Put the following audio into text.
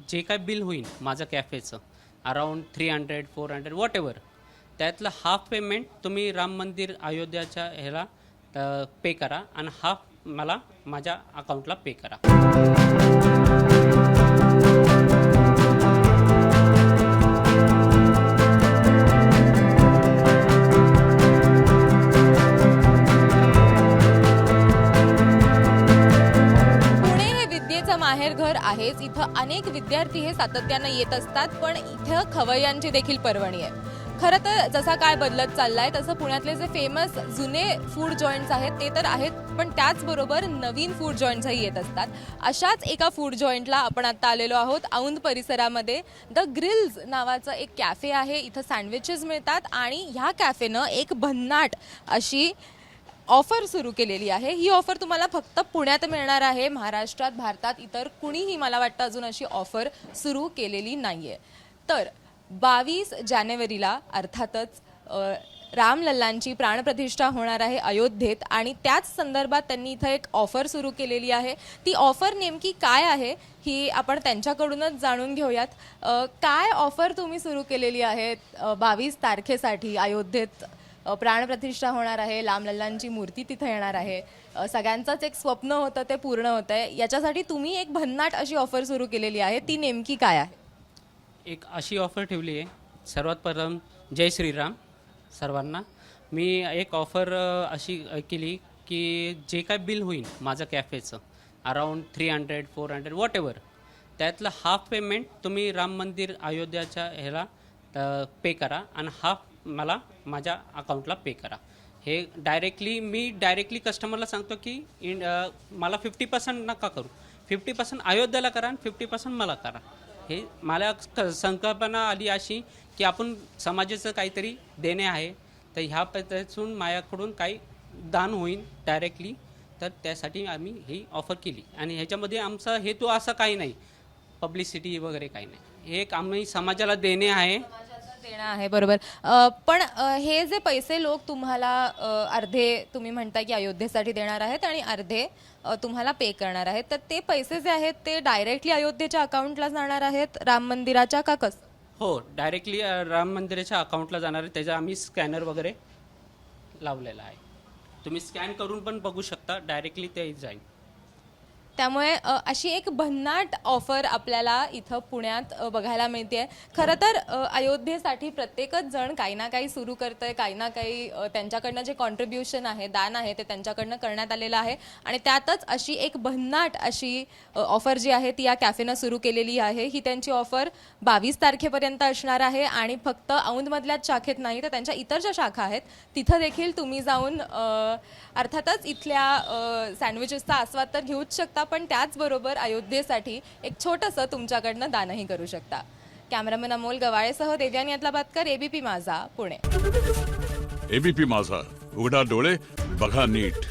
जे काय बिल होईल माझं कॅफेचं अराउंड 300 400 वॉट एव्हर, त्यातलं हाफ पेमेंट तुम्ही राम मंदिर अयोध्याच्या ह्याला पे करा आणि हाफ मला माझ्या अकाउंटला पे करा. पुणे हे विद्येचं माहेरघर आहेच. इथं अनेक विद्यार्थी हे सातत्यानं येत असतात, पण इथं खवय्यांची देखील पर्वणी आहे. खरं तर जसा काळ बदलत चाललाय तसं पुण्यातले जे फेमस जुने फूड जॉईंट्स आहेत ते तर आहेत, पण त्याचबरोबर नवीन फूड जॉईंट्सही येत असतात. अशाच एका फूड जॉईंटला आपण आता आलेलो आहोत. औंध परिसरामध्ये द ग्रिल्स नावाचं एक कॅफे आहे. इथं सँडविचेस मिळतात आणि ह्या कॅफेनं एक भन्नाट अशी ऑफर सुरू केलेली आहे. ही ऑफर तुम्हाला फक्त पुण्यात मिळणार आहे. महाराष्ट्रात, भारतात इतर कुणीही मला वाटतं अजून अशी ऑफर सुरू केलेली नाहीये. तर 22 जानेवारीला अर्थातच रामलल्लांची प्राणप्रतिष्ठा होणार आहे अयोध्येत आणि त्याच संदर्भात त्यांनी इथं एक ऑफर सुरू केलेली आहे. ती ऑफर नेमकी काय आहे ही आपण त्यांच्याकडूनच जाणून घेऊयात. काय ऑफर तुम्ही सुरू केलेली आहे 22 तारखेसाठी? अयोध्येत प्राणप्रतिष्ठा होणार आहे, रामलल्लांची मूर्ती तिथं येणार आहे, सगळ्यांचंच एक स्वप्न होतं ते पूर्ण होतं आहे. याच्यासाठी तुम्ही एक भन्नाट अशी ऑफर सुरू केलेली आहे, ती नेमकी काय आहे? एक अशी ऑफर ठेवली आहे. सर्वात प्रथम जय श्रीराम सर्वांना. मी एक ऑफर अशी केली की जे काय बिल होईल माझं कॅफेचं अराउंड 300 400 वॉट एव्हर, त्यातलं हाफ पेमेंट तुम्ही राम मंदिर अयोध्याच्या ह्याला पे करा आणि हाफ मला माझ्या अकाउंटला पे करा. हे मी डायरेक्टली कस्टमरला सांगतो की मला 50% नका करू, 50% अयोध्याला करा आणि 50% मला करा. हे मला संकल्पना आली अशी की आपण समाजाचं काहीतरी देणे आहे, तर ह्या पद्धतीतून माझ्याकडून काही दान होईल डायरेक्टली, तर त्यासाठी आम्ही ही ऑफर केली. आणि ह्याच्यामध्ये आमचा हेतू असा काही नाही, पब्लिसिटी वगैरे काही नाही. हे एक आम्ही समाजाला देणे आहे. देणं आहे, बरोबर. पण हे जे पैसे लोक तुम्हाला अर्धे तुम्ही म्हणताय की अयोध्येसाठी देणार आहेत आणि अर्धे तुम्हाला पे करणार आहेत, तर ते पैसे जे आहेत ते डायरेक्टली अयोध्येच्या अकाउंटला जाणार आहेत राम मंदिराच्या का कसं? हो, डायरेक्टली राम मंदिराच्या अकाउंटला जाणार आहे. त्याचा आम्ही स्कॅनर वगैरे लावलेला आहे. तुम्ही स्कॅन करून पण बघू शकता, डायरेक्टली ते जाईल. त्यामुळे अशी एक भन्नाट ऑफर आपल्याला इथं पुण्यात बघायला मिळते. खरं तर अयोध्येसाठी प्रत्येकच जण काही ना काही सुरू करतंय, काही ना काही त्यांच्याकडनं जे कॉन्ट्रीब्युशन आहे, दान आहे, ते त्यांच्याकडनं करण्यात आलेलं आहे. आणि त्यातच अशी एक भन्नाट अशी ऑफर जी आहे ती या कॅफेनं सुरू केलेली आहे. ही त्यांची ऑफर 22 तारखेपर्यंत असणार आहे आणि फक्त औंधमधल्याच शाखेत नाही तर त्यांच्या इतर ज्या शाखा आहेत तिथं देखील तुम्ही जाऊन अर्थातच इथल्या सँडविचेसचा आस्वाद तर घेऊच शकता, पण त्याचबरोबर अयोध्येसाठी एक छोटंसं तुमच्याकडनं दानही करू शकता. कॅमेरामॅन अमोल गवाळेसह देव्यानी यातलाबादकर, एबीपी माझा, पुणे. एबीपी माझा, उघडा डोळे बघा नीट.